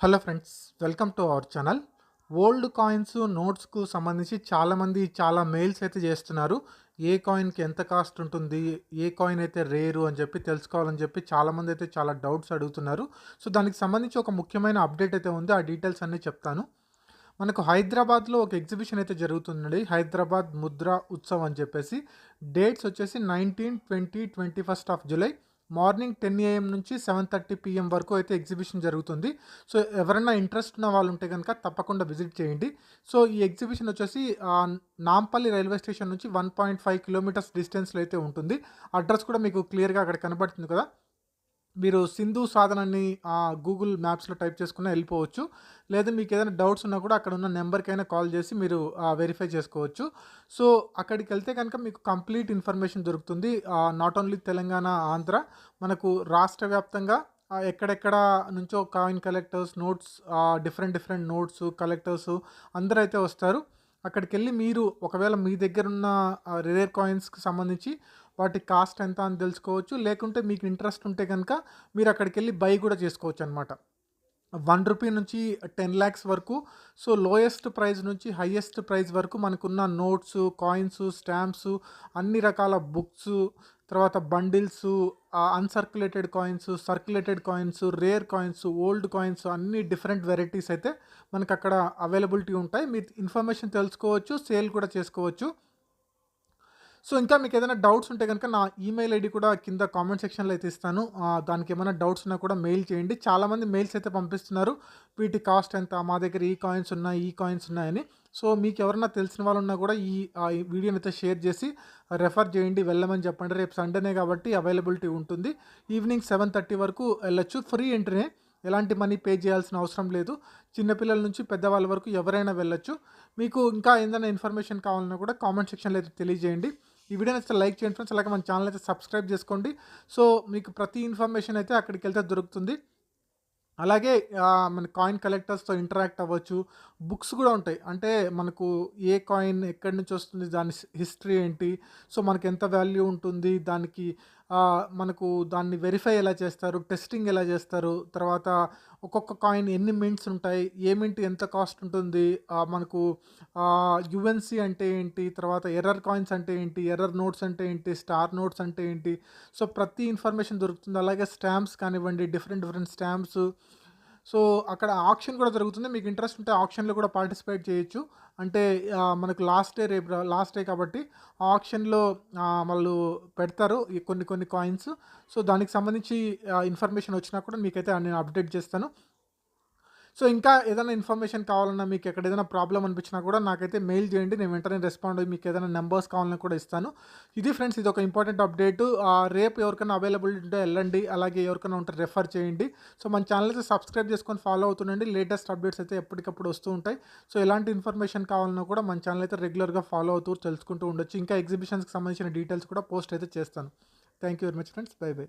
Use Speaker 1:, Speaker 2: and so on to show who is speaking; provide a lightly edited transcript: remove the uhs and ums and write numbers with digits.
Speaker 1: Hello friends, welcome to our channel. Old coins, నోట్స్‌కు సంబంధించి చాలామంది చాలా మెయిల్స్ అయితే చేస్తున్నారు. ఏ కాయిన్‌కి ఎంత కాస్ట్ ఉంటుంది? ఏ కాయిన్ అయితే రేరు అని చెప్పి తెలుసుకోవాలని చెప్పి చాలామంది అయితే చాలా డౌట్స్ అడుగుతున్నారు. సో, దానికి సంబంధించి ఒక ముఖ్యమైన అప్డేట్ అయితే ఉంది. ఆ డీటెయిల్స్ అన్నీ చెప్తాను. మనకు హైదరాబాద్‌లో ఒక ఎగ్జిబిషన్ అయితే జరుగుతుందండి. హైదరాబాద్ ముద్ర ఉత్సవ్ అని చెప్పేసి. డేట్స్ వచ్చేసి 19, 20, 21 ఆఫ్ జులై. మార్నింగ్ 10 ఏఎం నుంచి 7:30 పీఎం వరకు అయితే ఎగ్జిబిషన్ జరుగుతుంది. సో, ఎవరైనా ఇంట్రెస్ట్ ఉన్న వాళ్ళు ఉంటే గనుక తప్పకుండా విజిట్ చేయండి. సో, ఈ ఎగ్జిబిషన్ వచ్చేసి నాంపల్లి రైల్వే స్టేషన్ నుంచి 1.5 కిలోమీటర్స్ డిస్టెన్స్‌లో అయితే ఉంటుంది. అడ్రస్ కూడా మీకు క్లియర్‌గా అక్కడ కనబడుతుంది కదా! మీరు సింధు సాధన అని గూగుల్ మ్యాప్స్‌లో టైప్ చేసుకున్నా ఎళ్ళిపోవచ్చు. లేదా మీకేదైనా డౌట్స్ ఉన్నా కూడా అక్కడ ఉన్న నంబర్‌కైనా కాల్ చేసి మీరు వెరిఫై చేసుకోవచ్చు. సో, అక్కడికెళ్తే గనుక మీకు కంప్లీట్ ఇన్ఫర్మేషన్ దొరుకుతుంది. నాట్ ఓన్లీ తెలంగాణ, ఆంధ్ర మనకు రాష్ట్ర వ్యాప్తంగా ఎక్కడెక్కడ నుంచో coin collectors, notes different different notes collectors అందరైతే వస్తారు. అక్కడికెళ్ళి మీరు ఒకవేళ మీ దగ్గరున్న రేర్ కాయిన్స్‌కి సంబంధించి వాటి కాస్ట్ ఎంత అని తెలుసుకోవచ్చు. లేకుంటే మీకు ఇంట్రెస్ట్ ఉంటే గనక మీరక్కడికెళ్ళి బై గూడా చేసుకోవచ్చనమాట. రూ. 1 నుంచి 10,00,000 వరకు. సో, లోయెస్ట్ ప్రైస్ నుంచి హైయెస్ట్ ప్రైస్ వరకు మనకున్న నోట్సు, కాయిన్సు, స్టాంప్సు, అన్ని రకాల బుక్సు, తర్వాత bundles, uncirculated coins, circulated coins, rare coins, old coins అన్నీ డిఫరెంట్ వెరైటీస్ అయితే మనకక్కడ అవైలబిలిటీ ఉంటాయి. మీరు ఇన్ఫర్మేషన్ తెలుసుకోవచ్చు, సేల్ కూడా చేసుకోవచ్చు. సో, ఇంకా మీకేదైనా డౌట్స్ ఉంటే గనుక నా ఈమెయిల్ ఐడీ కూడా కింద కామెంట్ సెక్షన్‌లో అయితే ఇస్తాను. దానికేమైనా డౌట్స్ ఉన్నా కూడా మెయిల్ చేయండి. చాలామంది మెయిల్స్ అయితే పంపిస్తున్నారు. వీటి కాస్ట్ ఎంత? మా దగ్గర ఈ కాయిన్స్ ఉన్నాయి, ఈ కాయిన్స్ ఉన్నాయని. సో, మీకెవరన్నా తెలిసిన వాళ్ళున్నా కూడా ఈ వీడియోనైతే షేర్ చేసి రెఫర్ చేయండి. వెళ్ళమని చెప్పండి. రేపు సండేనే కాబట్టి అవైలబిలిటీ ఉంటుంది. ఈవినింగ్ 7:30 వరకు ఎళ్ళొచ్చు. ఫ్రీ ఎంట్రీనే. ఎలాంటి మనీ పే చేయాల్సిన అవసరం లేదు. చిన్న పిల్లల నుంచి పెద్దవాళ్ళ వరకు ఎవరైనా వెళ్ళొచ్చు. మీకు ఇంకా ఏదైనా ఇన్ఫర్మేషన్ కావాలన్నా కూడా కామెంట్ సెక్షన్‌లో అయితే తెలియజేయండి. ఈ వీడియో నచ్చితే లైక్ చేయండి ఫ్రెండ్స్. అలాగే మన ఛానల్ అయితే సబ్స్క్రైబ్ చేసుకోండి. సో, మీకు ప్రతి ఇన్ఫర్మేషన్ అయితే అక్కడికెళ్తే దొరుకుతుంది. అలాగే మన కాయిన్ కలెక్టర్స్‌తో ఇంటరాక్ట్ అవ్వచ్చు. బుక్స్ గూడా ఉంటాయి. అంటే మనకు ఏ కాయిన్ ఎక్కడి నుంచొస్తుంది, దాని హిస్టరీ ఏంటి, సో, మనకెంత వాల్యూ ఉంటుంది, దానికి మనకు దాన్ని వెరిఫై ఎలా చేస్తారు, టెస్టింగ్ ఎలా చేస్తారు, తర్వాత ఒక్కొక్క కాయిన్ ఎన్ని మింట్స్ ఉంటాయి, ఏ మింట్ ఎంత కాస్ట్ ఉంటుంది, మనకు యూఎన్‌సీ అంటే ఏంటి, తర్వాత ఎర్రర్ కాయిన్స్ అంటే ఏంటి, ఎర్రర్ నోట్స్ అంటే ఏంటి, స్టార్ నోట్స్ అంటే ఏంటి, సో, ప్రతి ఇన్ఫర్మేషన్ దొరుకుతుంది. అలాగే స్టాంప్స్ కానివ్వండి, డిఫరెంట్ డిఫరెంట్ స్టాంప్స్. సో, అక్కడ ఆక్షన్ కూడా జరుగుతుంది. మీకు ఇంట్రెస్ట్ ఉంటే ఆక్షన్‌లో కూడా పార్టిసిపేట్ చేయొచ్చు. అంటే మనకు లాస్ట్ డే కాబట్టి ఆక్షన్‌లో వాళ్ళు పెడతారు ఈ కొన్ని కొన్ని కాయిన్స్. సో, దానికి సంబంధించి ఇన్ఫర్మేషన్ వచ్చినా కూడా మీకైతే నేను అప్డేట్ చేస్తాను. సో, ఇంకా ఏదైనా ఇన్ఫర్మేషన్ కావాలన్నా, మీకు ఎక్కడ ఏదైనా ప్రాబ్లమ్ అనిపించినా కూడా నాకైతే మెయిల్ చేయండి. నేను వెంటనే రెస్పాండ్ అయ్యి మీకు ఏదైనా నంబర్స్ కావాలన్నా కూడా ఇస్తాను. ఇది ఫ్రెండ్స్, ఇదొక ఇంపార్టెంట్ అప్డేటు. రేపు ఎవరికైనా అవైలబిలిటీ ఉంటే ఎళ్ళండి. అలాగే ఎవరికైనా ఉంటే రెఫర్ చేయండి. సో, మన ఛానల్ అయితే సబ్స్క్రైబ్ చేసుకొని ఫాలో అవుతుండండి. లేటెస్ట్ అప్డేట్స్ అయితే ఎప్పటికప్పుడు వస్తూ ఉంటాయి. సో, ఎలాంటి ఇన్ఫర్మేషన్ కావాలన్నా కూడా మన ఛానల్ అయితే రెగ్యులర్‌గా ఫాలో అవుతూ తెలుసుకుంటూ ఉండొచ్చు. ఇంకా ఎగ్జిబిషన్స్‌కి సంబంధించిన డీటెయిల్స్ కూడా పోస్ట్ అయితే చేస్తాను. Thank you very much friends. By by.